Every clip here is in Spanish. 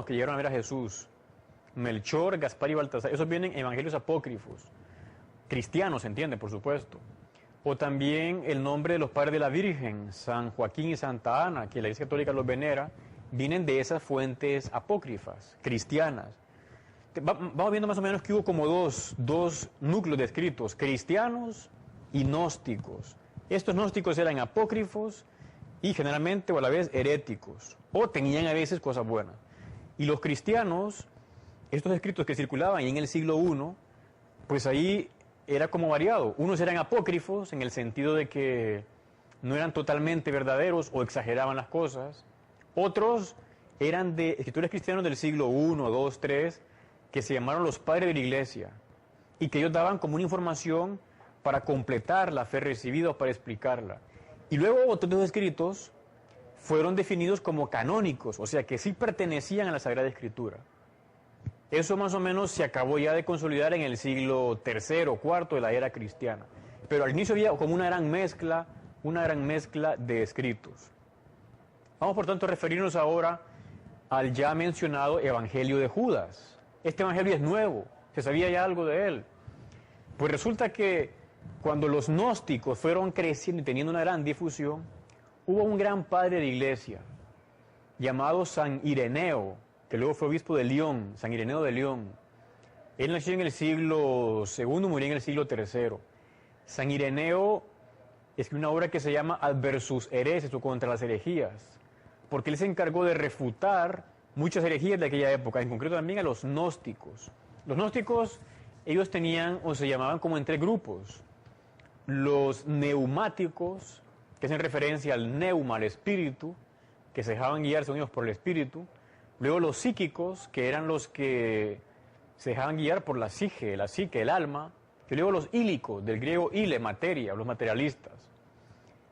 que llegaron a ver a Jesús. Melchor, Gaspar y Baltasar. Esos vienen en evangelios apócrifos. Cristianos, se entiende, por supuesto. O también el nombre de los padres de la Virgen, San Joaquín y Santa Ana, que la Iglesia Católica los venera, vienen de esas fuentes apócrifas, cristianas. Vamos viendo más o menos que hubo como dos núcleos de escritos, cristianos y gnósticos. Estos gnósticos eran apócrifos y generalmente o a la vez heréticos, o tenían a veces cosas buenas. Y los cristianos, estos escritos que circulaban en el siglo I, pues ahí era como variado. Unos eran apócrifos en el sentido de que no eran totalmente verdaderos o exageraban las cosas. Otros eran de escritores cristianos del siglo I, II, III, que se llamaron los padres de la iglesia y que ellos daban como una información para completar la fe recibida o para explicarla. Y luego otros de los escritos fueron definidos como canónicos, o sea que sí pertenecían a la Sagrada Escritura. Eso más o menos se acabó ya de consolidar en el siglo III o IV de la era cristiana. Pero al inicio había como una gran mezcla de escritos. Vamos por tanto a referirnos ahora al ya mencionado Evangelio de Judas. Este Evangelio es nuevo, se sabía ya algo de él. Pues resulta que cuando los gnósticos fueron creciendo y teniendo una gran difusión, hubo un gran padre de la iglesia llamado San Ireneo, que luego fue obispo de León, San Ireneo de León. Él nació en el siglo II, murió en el siglo III. San Ireneo escribió una obra que se llama Ad versus hereses, o contra las herejías, porque él se encargó de refutar muchas herejías de aquella época, en concreto también a los gnósticos. Los gnósticos, ellos tenían o se llamaban como en tres grupos. Los neumáticos, que hacen referencia al neuma, al espíritu, que se dejaban guiar según ellos por el espíritu. Luego los psíquicos, que eran los que se dejaban guiar por la psique, el alma. Y luego los ílicos, del griego ile, materia, los materialistas.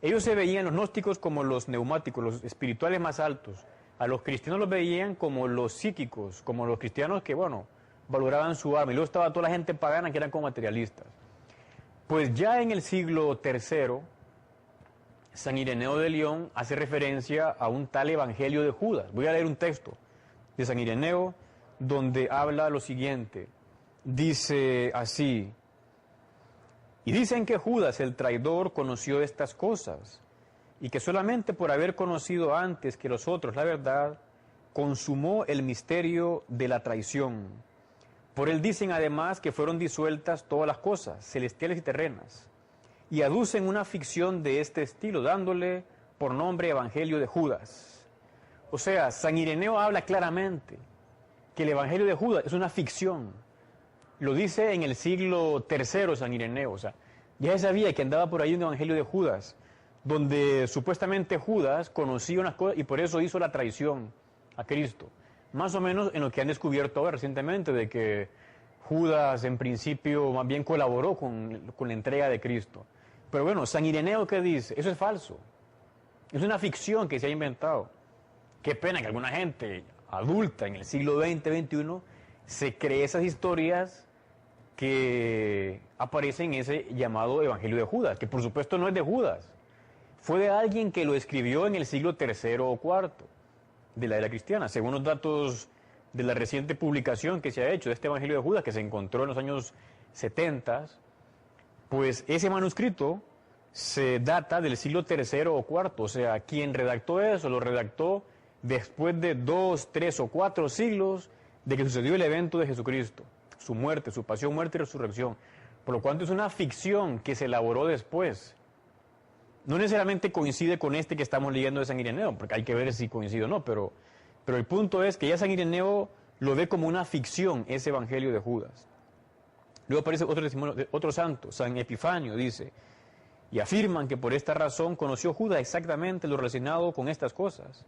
Ellos se veían, los gnósticos, como los neumáticos, los espirituales más altos. A los cristianos los veían como los psíquicos, como los cristianos que, bueno, valoraban su alma. Y luego estaba toda la gente pagana que eran como materialistas. Pues ya en el siglo III, San Ireneo de León hace referencia a un tal Evangelio de Judas. Voy a leer un texto de San Ireneo donde habla lo siguiente. Dice así: y dicen que Judas el traidor conoció estas cosas y que solamente por haber conocido antes que los otros la verdad, consumó el misterio de la traición. Por él dicen además que fueron disueltas todas las cosas, celestiales y terrenas, y aducen una ficción de este estilo, dándole por nombre Evangelio de Judas. O sea, San Ireneo habla claramente que el Evangelio de Judas es una ficción. Lo dice en el siglo III San Ireneo, o sea, ya se sabía que andaba por ahí un Evangelio de Judas, donde supuestamente Judas conocía unas cosas y por eso hizo la traición a Cristo. Más o menos en lo que han descubierto ahora recientemente, de que Judas en principio más bien colaboró con la entrega de Cristo. Pero bueno, San Ireneo, ¿qué dice? Eso es falso. Es una ficción que se ha inventado. Qué pena que alguna gente adulta en el siglo XX, XXI, se cree esas historias que aparecen en ese llamado Evangelio de Judas, que por supuesto no es de Judas. Fue de alguien que lo escribió en el siglo III o IV de la era cristiana, según los datos de la reciente publicación que se ha hecho de este Evangelio de Judas, que se encontró en los años 70, pues ese manuscrito se data del siglo III o IV, o sea, quien redactó eso, lo redactó después de 2, 3 o 4 siglos de que sucedió el evento de Jesucristo, su muerte, su pasión, muerte y resurrección, por lo cual es una ficción que se elaboró después. No necesariamente coincide con este que estamos leyendo de San Ireneo, porque hay que ver si coincide o no, pero el punto es que ya San Ireneo lo ve como una ficción, ese Evangelio de Judas. Luego aparece otro testimonio de otro santo, San Epifanio, dice, y afirman que por esta razón conoció Judas exactamente lo relacionado con estas cosas.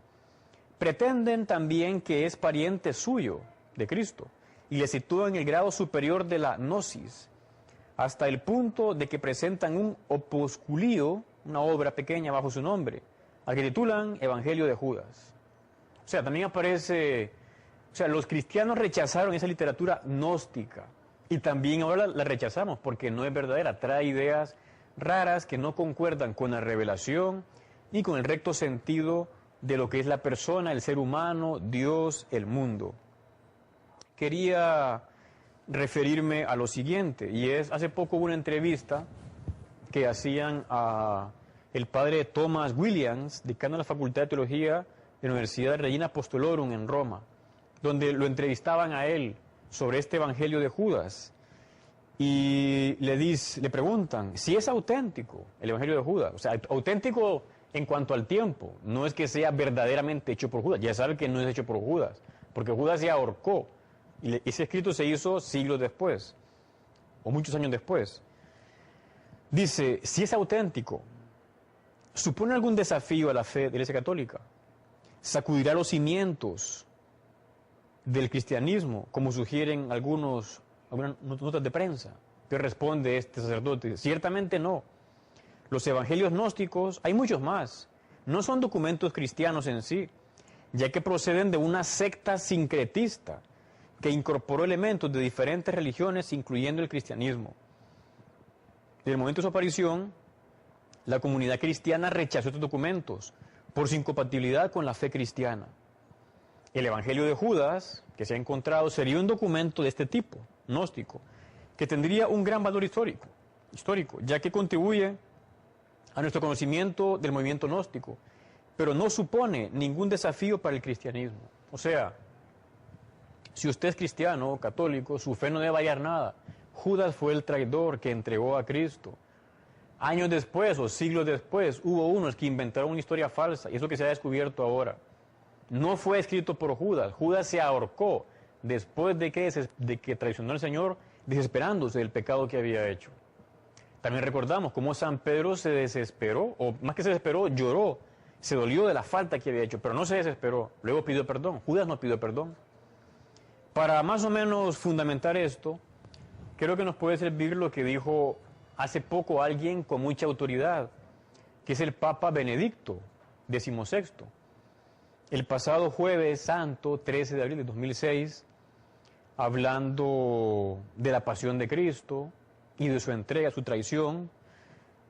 Pretenden también que es pariente suyo, de Cristo, y le sitúan en el grado superior de la gnosis, hasta el punto de que presentan un opusculio, una obra pequeña bajo su nombre, al que titulan Evangelio de Judas. O sea, también aparece, o sea, los cristianos rechazaron esa literatura gnóstica, y también ahora la rechazamos porque no es verdadera, trae ideas raras que no concuerdan con la revelación, ni con el recto sentido de lo que es la persona, el ser humano, Dios, el mundo. Quería referirme a lo siguiente, y es, hace poco hubo una entrevista que hacían a el padre Thomas Williams, decano de la Facultad de Teología de la Universidad Regina Apostolorum en Roma, donde lo entrevistaban a él sobre este Evangelio de Judas, y le preguntan si es auténtico el Evangelio de Judas, o sea, auténtico en cuanto al tiempo, no es que sea verdaderamente hecho por Judas, ya sabe que no es hecho por Judas, porque Judas se ahorcó, y ese escrito se hizo siglos después, o muchos años después. Dice, si es auténtico, ¿supone algún desafío a la fe de la Iglesia Católica? ¿Sacudirá los cimientos del cristianismo, como sugieren algunas notas de prensa? ¿Qué responde este sacerdote? Ciertamente no. Los evangelios gnósticos, hay muchos más, no son documentos cristianos en sí, ya que proceden de una secta sincretista que incorporó elementos de diferentes religiones, incluyendo el cristianismo. En el momento de su aparición, la comunidad cristiana rechazó estos documentos por su incompatibilidad con la fe cristiana. El Evangelio de Judas, que se ha encontrado, sería un documento de este tipo, gnóstico, que tendría un gran valor histórico, ya que contribuye a nuestro conocimiento del movimiento gnóstico, pero no supone ningún desafío para el cristianismo. O sea, si usted es cristiano, católico, su fe no debe variar nada. Judas fue el traidor que entregó a Cristo. Años después o siglos después hubo unos que inventaron una historia falsa, y eso que se ha descubierto ahora. No fue escrito por Judas. Judas se ahorcó después de que traicionó al Señor, desesperándose del pecado que había hecho. También recordamos cómo San Pedro se desesperó, o más que se desesperó, lloró, se dolió de la falta que había hecho, pero no se desesperó, luego pidió perdón. Judas no pidió perdón. Para más o menos fundamentar esto, creo que nos puede servir lo que dijo hace poco alguien con mucha autoridad, que es el Papa Benedicto XVI. El pasado jueves santo, 13 de abril de 2006, hablando de la pasión de Cristo y de su entrega, su traición,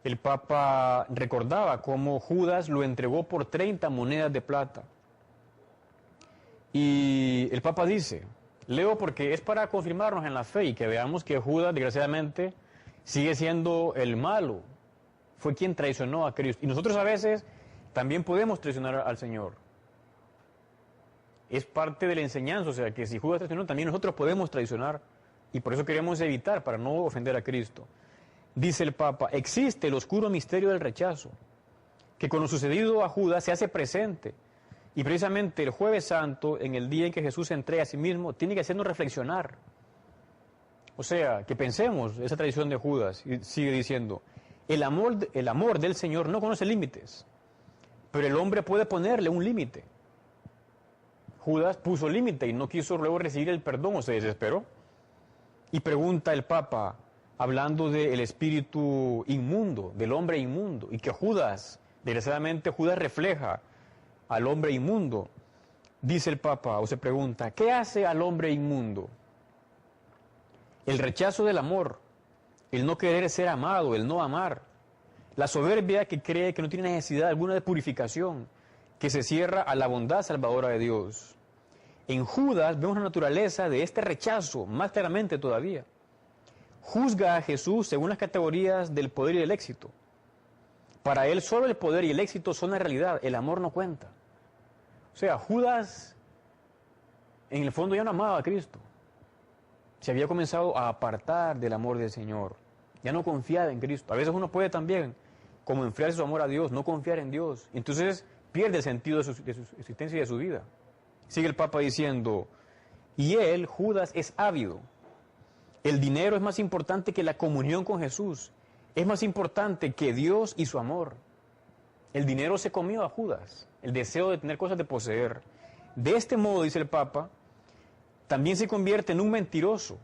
el Papa recordaba cómo Judas lo entregó por 30 monedas de plata. Y el Papa dice, leo porque es para confirmarnos en la fe y que veamos que Judas, desgraciadamente, sigue siendo el malo. Fue quien traicionó a Cristo. Y nosotros a veces también podemos traicionar al Señor. Es parte de la enseñanza, o sea, que si Judas traicionó, también nosotros podemos traicionar. Y por eso queremos evitar, para no ofender a Cristo. Dice el Papa, existe el oscuro misterio del rechazo, que con lo sucedido a Judas se hace presente. Y precisamente el Jueves Santo, en el día en que Jesús se entrega a sí mismo, tiene que hacernos reflexionar. O sea, que pensemos esa tradición de Judas. Y sigue diciendo, el amor del Señor no conoce límites, pero el hombre puede ponerle un límite. Judas puso límite y no quiso luego recibir el perdón o se desesperó. Y pregunta el Papa, hablando del espíritu inmundo, del hombre inmundo, y que Judas, desgraciadamente Judas refleja al hombre inmundo. Dice el Papa, o se pregunta, ¿qué hace al hombre inmundo? El rechazo del amor, el no querer ser amado, el no amar, la soberbia que cree que no tiene necesidad alguna de purificación, que se cierra a la bondad salvadora de Dios. En Judas vemos la naturaleza de este rechazo más claramente todavía. Juzga a Jesús según las categorías del poder y del éxito. Para él solo el poder y el éxito son la realidad, el amor no cuenta. O sea, Judas en el fondo ya no amaba a Cristo. Se había comenzado a apartar del amor del Señor. Ya no confiaba en Cristo. A veces uno puede también, como enfriarse su amor a Dios, no confiar en Dios. Entonces pierde el sentido de su existencia y de su vida. Sigue el Papa diciendo, y él, Judas, es ávido. El dinero es más importante que la comunión con Jesús. Es más importante que Dios y su amor. El dinero se comió a Judas, el deseo de tener cosas, de poseer. De este modo, dice el Papa, también se convierte en un mentiroso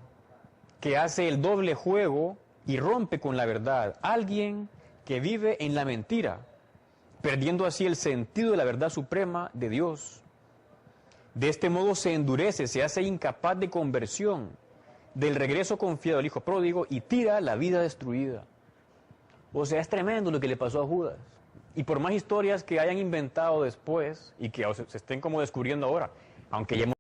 que hace el doble juego y rompe con la verdad. Alguien que vive en la mentira, perdiendo así el sentido de la verdad suprema de Dios. De este modo se endurece, se hace incapaz de conversión, del regreso confiado del hijo pródigo y tira la vida destruida. O sea, es tremendo lo que le pasó a Judas. Y por más historias que hayan inventado después y que se estén como descubriendo ahora, aunque ya hemos